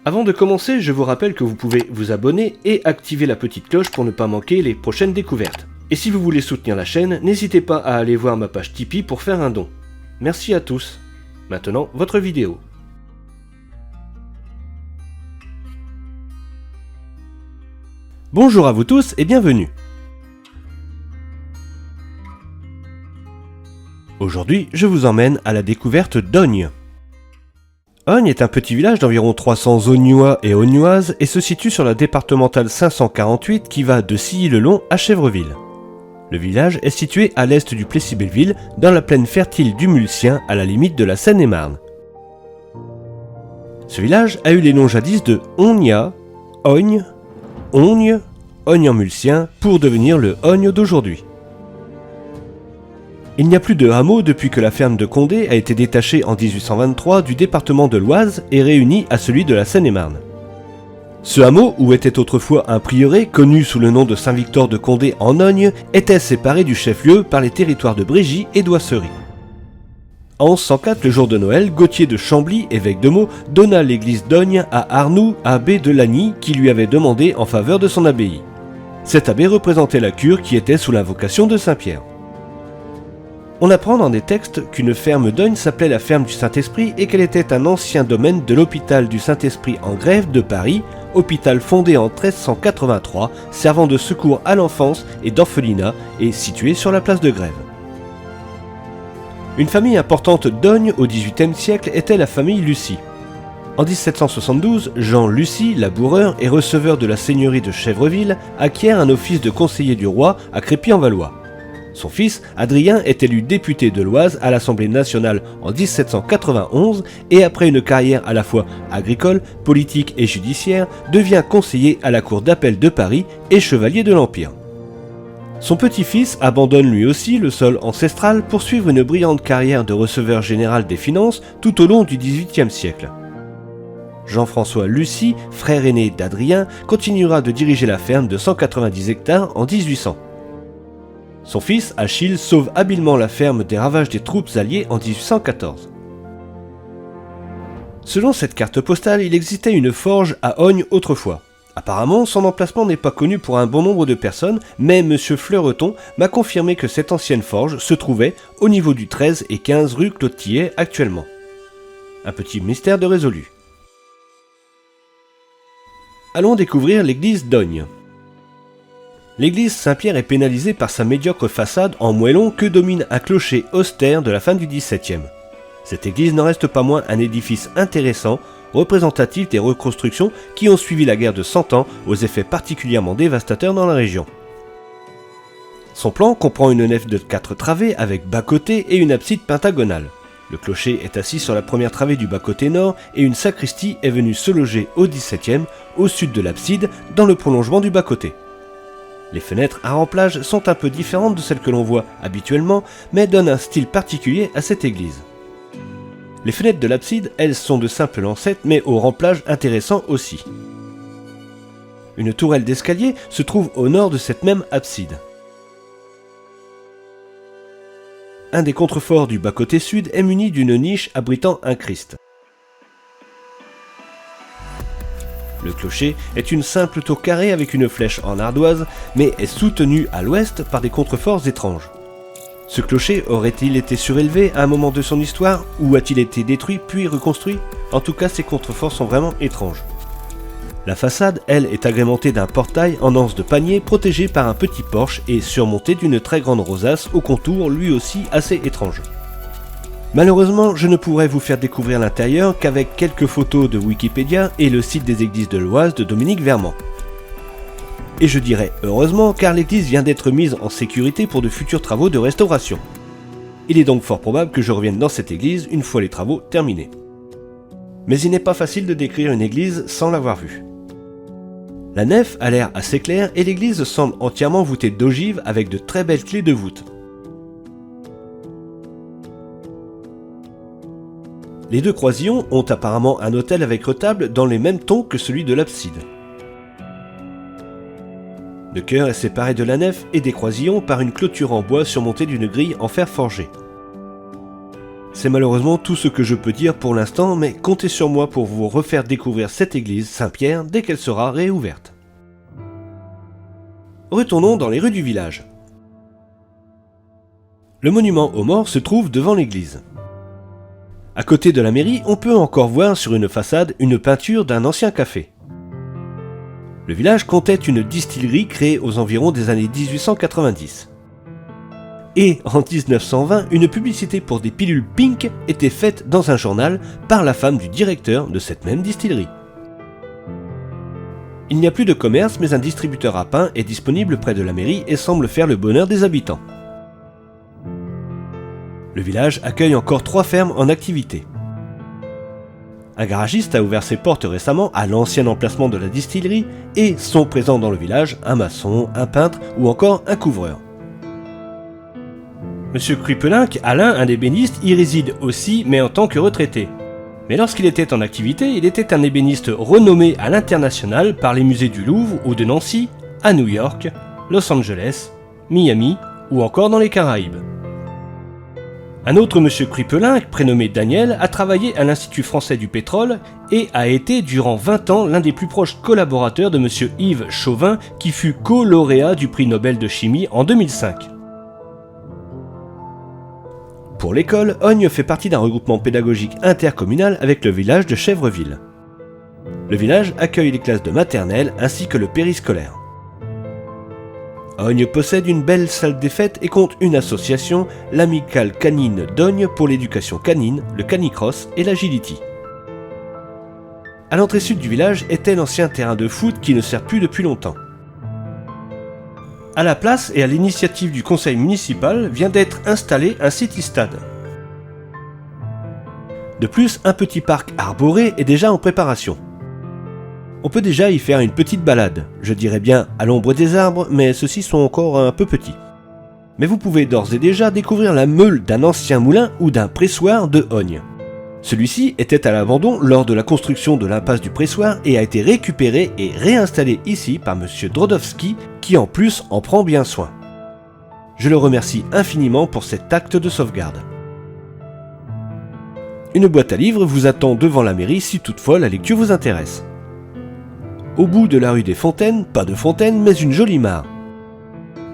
Avant de commencer, je vous rappelle que vous pouvez vous abonner et activer la petite cloche pour ne pas manquer les prochaines découvertes. Et si vous voulez soutenir la chaîne, n'hésitez pas à aller voir ma page Tipeee pour faire un don. Merci à tous. Maintenant, votre vidéo. Bonjour à vous tous et bienvenue. Aujourd'hui, je vous emmène à la découverte d'Ognes. Ognes est un petit village d'environ 300 Ognois et Ognoises et se situe sur la départementale 548 qui va de Silly-le-Long à Chèvreville. Le village est situé à l'est du Plessis-Belleville, dans la plaine fertile du Mulcien, à la limite de la Seine-et-Marne. Ce village a eu les noms jadis de Ogna, Ogne, Ogne, Ogne-en-Mulcien, pour devenir le Ognes d'aujourd'hui. Il n'y a plus de hameau depuis que la ferme de Condé a été détachée en 1823 du département de l'Oise et réunie à celui de la Seine-et-Marne. Ce hameau, où était autrefois un prieuré, connu sous le nom de Saint-Victor de Condé en Ognes, était séparé du chef-lieu par les territoires de Brégy et d'Oisserie. En 1104, le jour de Noël, Gauthier de Chambly, évêque de Meaux, donna l'église d'Ognes à Arnoux, abbé de Lagny, qui lui avait demandé en faveur de son abbaye. Cet abbé représentait la cure qui était sous l'invocation de Saint-Pierre. On apprend dans des textes qu'une ferme d'Ognes s'appelait la ferme du Saint-Esprit et qu'elle était un ancien domaine de l'hôpital du Saint-Esprit en Grève de Paris, hôpital fondé en 1383, servant de secours à l'enfance et d'orphelinat et situé sur la place de Grève. Une famille importante d'Ognes au XVIIIe siècle était la famille Lucie. En 1772, Jean Lucie, laboureur et receveur de la seigneurie de Chèvreville, acquiert un office de conseiller du roi à Crépy-en-Valois. Son fils, Adrien, est élu député de l'Oise à l'Assemblée nationale en 1791 et après une carrière à la fois agricole, politique et judiciaire, devient conseiller à la cour d'appel de Paris et chevalier de l'Empire. Son petit-fils abandonne lui aussi le sol ancestral pour suivre une brillante carrière de receveur général des finances tout au long du XVIIIe siècle. Jean-François Lucie, frère aîné d'Adrien, continuera de diriger la ferme de 190 hectares en 1800. Son fils, Achille, sauve habilement la ferme des ravages des troupes alliées en 1814. Selon cette carte postale, il existait une forge à Ognes autrefois. Apparemment, son emplacement n'est pas connu pour un bon nombre de personnes, mais M. Fleureton m'a confirmé que cette ancienne forge se trouvait au niveau du 13 et 15 rue Claude Tillet actuellement. Un petit mystère de résolu. Allons découvrir l'église d'Ognes. L'église Saint-Pierre est pénalisée par sa médiocre façade en moellon que domine un clocher austère de la fin du XVIIe. Cette église n'en reste pas moins un édifice intéressant, représentatif des reconstructions qui ont suivi la guerre de 100 ans aux effets particulièrement dévastateurs dans la région. Son plan comprend une nef de 4 travées avec bas-côté et une abside pentagonale. Le clocher est assis sur la première travée du bas-côté nord et une sacristie est venue se loger au XVIIe, au sud de l'abside, dans le prolongement du bas-côté. Les fenêtres à remplage sont un peu différentes de celles que l'on voit habituellement, mais donnent un style particulier à cette église. Les fenêtres de l'abside, elles, sont de simples lancettes, mais au remplage intéressant aussi. Une tourelle d'escalier se trouve au nord de cette même abside. Un des contreforts du bas-côté sud est muni d'une niche abritant un Christ. Le clocher est une simple tour carrée avec une flèche en ardoise, mais est soutenu à l'ouest par des contreforts étranges. Ce clocher aurait-il été surélevé à un moment de son histoire, ou a-t-il été détruit puis reconstruit? En tout cas, ces contreforts sont vraiment étranges. La façade, elle, est agrémentée d'un portail en anse de panier protégé par un petit porche et surmonté d'une très grande rosace au contour lui aussi assez étrange. Malheureusement, je ne pourrai vous faire découvrir l'intérieur qu'avec quelques photos de Wikipédia et le site des églises de l'Oise de Dominique Vermand. Et je dirais heureusement car l'église vient d'être mise en sécurité pour de futurs travaux de restauration. Il est donc fort probable que je revienne dans cette église une fois les travaux terminés. Mais il n'est pas facile de décrire une église sans l'avoir vue. La nef a l'air assez claire et l'église semble entièrement voûtée d'ogives avec de très belles clés de voûte. Les deux croisillons ont apparemment un autel avec retable dans les mêmes tons que celui de l'abside. Le chœur est séparé de la nef et des croisillons par une clôture en bois surmontée d'une grille en fer forgé. C'est malheureusement tout ce que je peux dire pour l'instant, mais comptez sur moi pour vous refaire découvrir cette église Saint-Pierre dès qu'elle sera réouverte. Retournons dans les rues du village. Le monument aux morts se trouve devant l'église. À côté de la mairie, on peut encore voir sur une façade une peinture d'un ancien café. Le village comptait une distillerie créée aux environs des années 1890. Et en 1920, une publicité pour des pilules Pink était faite dans un journal par la femme du directeur de cette même distillerie. Il n'y a plus de commerce, mais un distributeur à pain est disponible près de la mairie et semble faire le bonheur des habitants. Le village accueille encore 3 fermes en activité. Un garagiste a ouvert ses portes récemment à l'ancien emplacement de la distillerie et sont présents dans le village un maçon, un peintre ou encore un couvreur. Monsieur Krupelinck, Alain, un ébéniste, y réside aussi, mais en tant que retraité. Mais lorsqu'il était en activité, il était un ébéniste renommé à l'international par les musées du Louvre ou de Nancy, à New York, Los Angeles, Miami ou encore dans les Caraïbes. Un autre monsieur Krupelinck, prénommé Daniel, a travaillé à l'Institut français du pétrole et a été durant 20 ans l'un des plus proches collaborateurs de monsieur Yves Chauvin qui fut co-lauréat du prix Nobel de chimie en 2005. Pour l'école, Ognes fait partie d'un regroupement pédagogique intercommunal avec le village de Chèvreville. Le village accueille les classes de maternelle ainsi que le périscolaire. Ognes possède une belle salle des fêtes et compte une association, l'Amicale Canine d'Ognes pour l'éducation canine, le canicross et l'agility. À l'entrée sud du village était l'ancien terrain de foot qui ne sert plus depuis longtemps. À la place et à l'initiative du conseil municipal vient d'être installé un city-stade. De plus, un petit parc arboré est déjà en préparation. On peut déjà y faire une petite balade, je dirais bien à l'ombre des arbres, mais ceux-ci sont encore un peu petits. Mais vous pouvez d'ores et déjà découvrir la meule d'un ancien moulin ou d'un pressoir de Ognes. Celui-ci était à l'abandon lors de la construction de l'impasse du pressoir et a été récupéré et réinstallé ici par monsieur Drodowski qui en plus en prend bien soin. Je le remercie infiniment pour cet acte de sauvegarde. Une boîte à livres vous attend devant la mairie si toutefois la lecture vous intéresse. Au bout de la rue des Fontaines, pas de fontaine mais une jolie mare.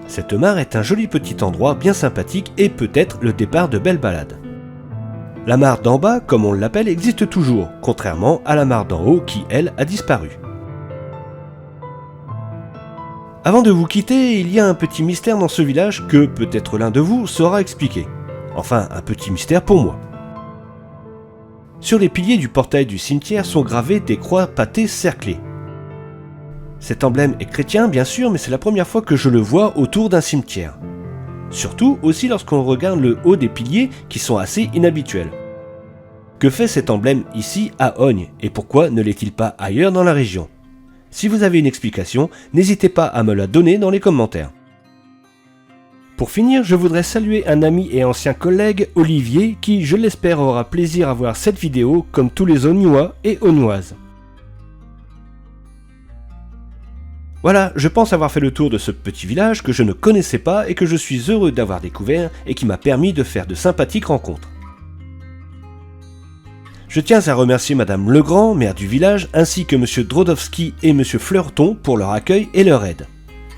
Cette mare est un joli petit endroit bien sympathique et peut-être le départ de belles balades. La mare d'en bas, comme on l'appelle, existe toujours, contrairement à la mare d'en haut qui, elle, a disparu. Avant de vous quitter, il y a un petit mystère dans ce village que peut-être l'un de vous saura expliquer. Enfin, un petit mystère pour moi. Sur les piliers du portail du cimetière sont gravées des croix pâtées cerclées. Cet emblème est chrétien, bien sûr, mais c'est la première fois que je le vois autour d'un cimetière. Surtout aussi lorsqu'on regarde le haut des piliers qui sont assez inhabituels. Que fait cet emblème ici à Ognes et pourquoi ne l'est-il pas ailleurs dans la région? Si vous avez une explication, n'hésitez pas à me la donner dans les commentaires. Pour finir, je voudrais saluer un ami et ancien collègue, Olivier, qui, je l'espère, aura plaisir à voir cette vidéo comme tous les Ognois et Ognoises. Voilà, je pense avoir fait le tour de ce petit village que je ne connaissais pas et que je suis heureux d'avoir découvert et qui m'a permis de faire de sympathiques rencontres. Je tiens à remercier Madame Legrand, maire du village, ainsi que Monsieur Drodowski et Monsieur Fleurton pour leur accueil et leur aide.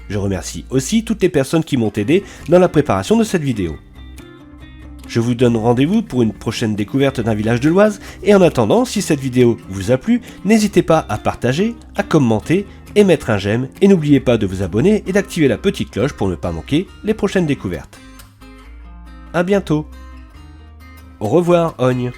Je remercie aussi toutes les personnes qui m'ont aidé dans la préparation de cette vidéo. Je vous donne rendez-vous pour une prochaine découverte d'un village de l'Oise et en attendant, si cette vidéo vous a plu, n'hésitez pas à partager, à commenter et mettre un j'aime et n'oubliez pas de vous abonner et d'activer la petite cloche pour ne pas manquer les prochaines découvertes. A bientôt. Au revoir, Ognes.